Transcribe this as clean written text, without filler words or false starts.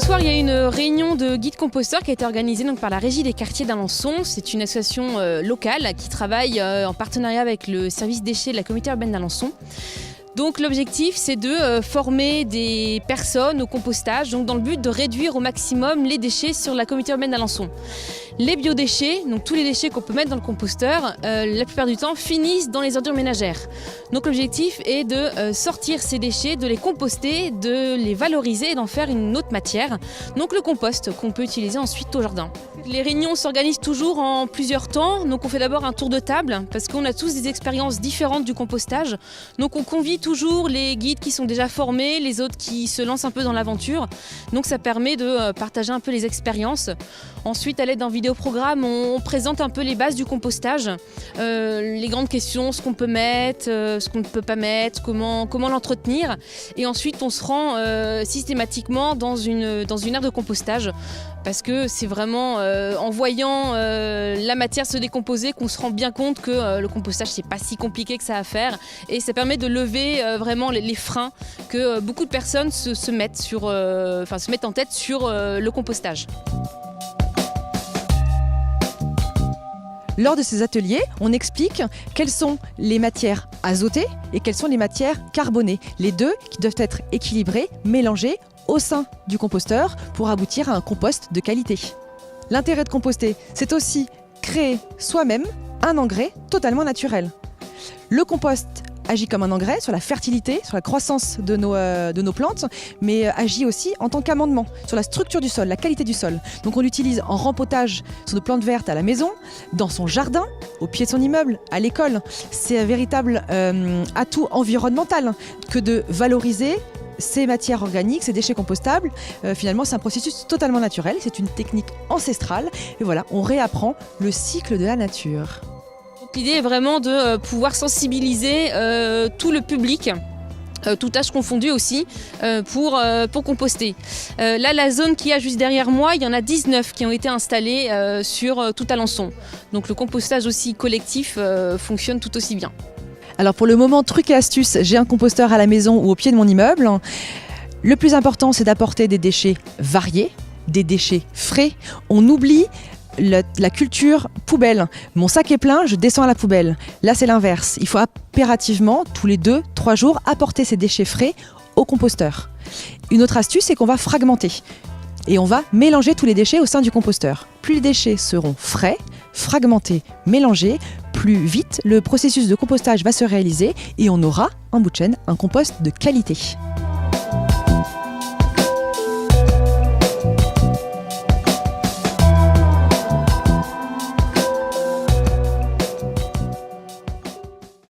soir, il y a une réunion de guides composteurs qui a été organisée par la Régie des quartiers d'Alençon. C'est une association locale qui travaille en partenariat avec le service déchets de la communauté urbaine d'Alençon. Donc l'objectif, c'est de former des personnes au compostage, donc dans le but de réduire au maximum les déchets sur la communauté urbaine d'Alençon. Les biodéchets, donc tous les déchets qu'on peut mettre dans le composteur, la plupart du temps finissent dans les ordures ménagères. Donc l'objectif est de sortir ces déchets, de les composter, de les valoriser et d'en faire une autre matière. Donc le compost qu'on peut utiliser ensuite au jardin. Les réunions s'organisent toujours en plusieurs temps. Donc on fait d'abord un tour de table parce qu'on a tous des expériences différentes du compostage. Donc on convie toujours les guides qui sont déjà formés, les autres qui se lancent un peu dans l'aventure. Donc ça permet de partager un peu les expériences. Ensuite, à l'aide d'un vidéoprogramme, on présente un peu les bases du compostage, les grandes questions, ce qu'on peut mettre, ce qu'on ne peut pas mettre, comment l'entretenir. Et ensuite, on se rend systématiquement dans une aire de compostage parce que c'est vraiment en voyant la matière se décomposer qu'on se rend bien compte que le compostage, c'est pas si compliqué que ça à faire. Et ça permet de lever vraiment les freins que beaucoup de personnes se mettent en tête sur le compostage. Lors de ces ateliers, on explique quelles sont les matières azotées et quelles sont les matières carbonées. Les deux qui doivent être équilibrées, mélangées au sein du composteur pour aboutir à un compost de qualité. L'intérêt de composter, c'est aussi créer soi-même un engrais totalement naturel. Le compost agit comme un engrais sur la fertilité, sur la croissance de nos plantes, mais agit aussi en tant qu'amendement sur la structure du sol, la qualité du sol. Donc on l'utilise en rempotage sur nos plantes vertes à la maison, dans son jardin, au pied de son immeuble, à l'école. C'est un véritable atout environnemental que de valoriser ces matières organiques, ces déchets compostables. Finalement, c'est un processus totalement naturel, c'est une technique ancestrale. Et voilà, on réapprend le cycle de la nature. L'idée est vraiment de pouvoir sensibiliser tout le public, tout âge confondu aussi, pour composter. Là, la zone qu'il y a juste derrière moi, il y en a 19 qui ont été installés sur tout Alençon. Donc le compostage aussi collectif fonctionne tout aussi bien. Alors pour le moment, truc et astuce, j'ai un composteur à la maison ou au pied de mon immeuble. Le plus important, c'est d'apporter des déchets variés, des déchets frais. On oublie la culture poubelle. Mon sac est plein, je descends à la poubelle. Là, c'est l'inverse. Il faut impérativement, tous les 2-3 jours, apporter ces déchets frais au composteur. Une autre astuce, c'est qu'on va fragmenter. Et on va mélanger tous les déchets au sein du composteur. Plus les déchets seront frais, fragmentés, mélangés, plus vite le processus de compostage va se réaliser et on aura, en bout de chaîne, un compost de qualité.